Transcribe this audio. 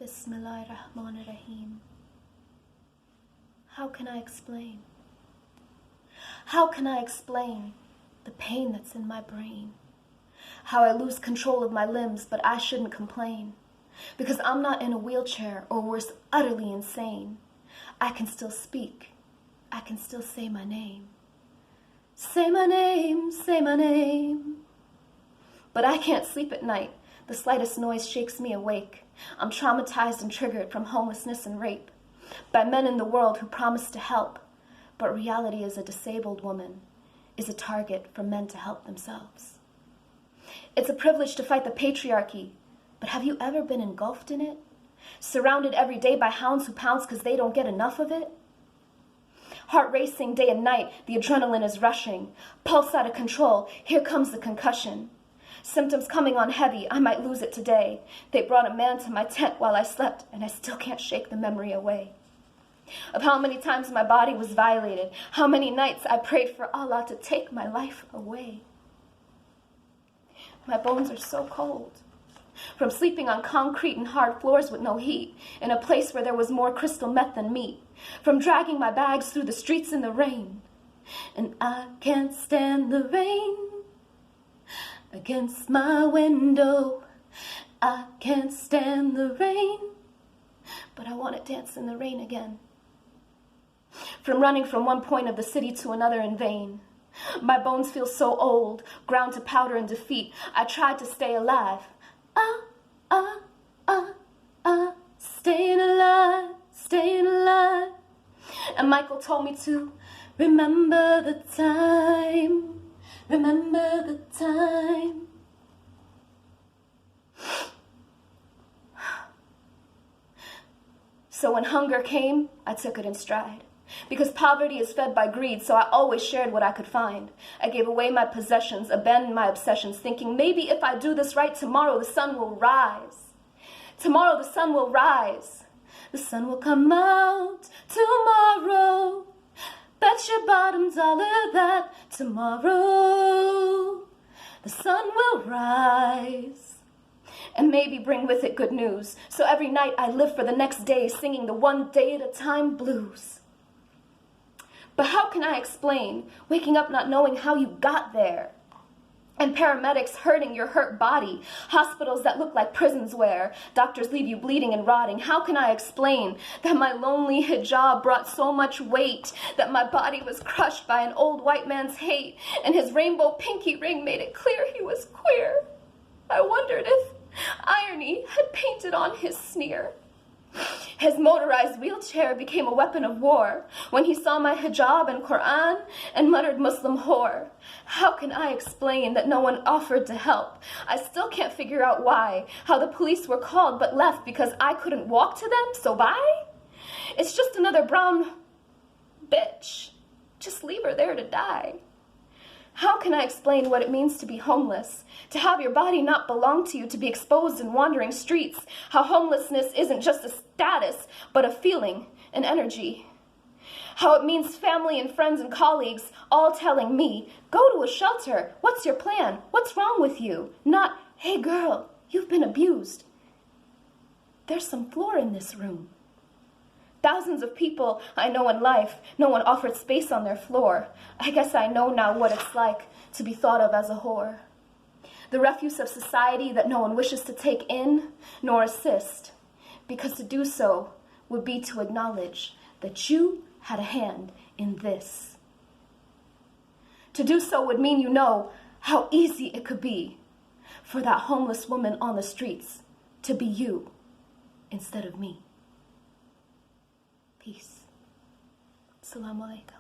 Bismillahirrahmanirrahim. How can I explain? How can I explain the pain that's in my brain? How I lose control of my limbs, but I shouldn't complain. Because I'm not in a wheelchair, or worse, utterly insane. I can still speak. I can still say my name. Say my name, say my name. But I can't sleep at night. The slightest noise shakes me awake. I'm traumatized and triggered from homelessness and rape by men in the world who promise to help, but reality is a disabled woman is a target for men to help themselves. It's a privilege to fight the patriarchy, but have you ever been engulfed in it? Surrounded every day by hounds who pounce because they don't get enough of it? Heart racing day and night, the adrenaline is rushing. Pulse out of control, here comes the concussion. Symptoms coming on heavy, I might lose it today. They brought a man to my tent while I slept, and I still can't shake the memory away. Of how many times my body was violated, how many nights I prayed for Allah to take my life away. My bones are so cold, from sleeping on concrete and hard floors with no heat, in a place where there was more crystal meth than meat, from dragging my bags through the streets in the rain. And I can't stand the rain against my window. I can't stand the rain, but I want to dance in the rain again. From running from one point of the city to another in vain. My bones feel so old, ground to powder in defeat. I tried to stay alive. Staying alive, staying alive. And Michael told me to remember the time, remember the time. So when hunger came, I took it in stride. Because poverty is fed by greed, so I always shared what I could find. I gave away my possessions, abandoned my obsessions, thinking maybe if I do this right, tomorrow the sun will rise. Tomorrow the sun will rise. The sun will come out tomorrow. Bet your bottom dollar that tomorrow the sun will rise. And maybe bring with it good news. So every night I live for the next day, singing the one day at a time blues. But how can I explain waking up not knowing how you got there? And paramedics hurting your hurt body, hospitals that look like prisons where doctors leave you bleeding and rotting. How can I explain that my lonely hijab brought so much weight, that my body was crushed by an old white man's hate, and his rainbow pinky ring made it clear he was queer? I wondered if irony had painted on his sneer. His motorized wheelchair became a weapon of war when he saw my hijab and Quran and muttered Muslim whore. How can I explain that no one offered to help? I still can't figure out why, how the police were called but left because I couldn't walk to them, so bye? It's just another brown bitch. Just leave her there to die. How can I explain what it means to be homeless? To have your body not belong to you, to be exposed in wandering streets. How homelessness isn't just a status, but a feeling, an energy. How it means family and friends and colleagues all telling me, go to a shelter. What's your plan? What's wrong with you? Not, hey girl, you've been abused. There's some floor in this room. Thousands of people I know in life, no one offered space on their floor. I guess I know now what it's like to be thought of as a whore. The refuse of society that no one wishes to take in nor assist, because to do so would be to acknowledge that you had a hand in this. To do so would mean you know how easy it could be for that homeless woman on the streets to be you instead of me. Peace. Assalamu alaikum.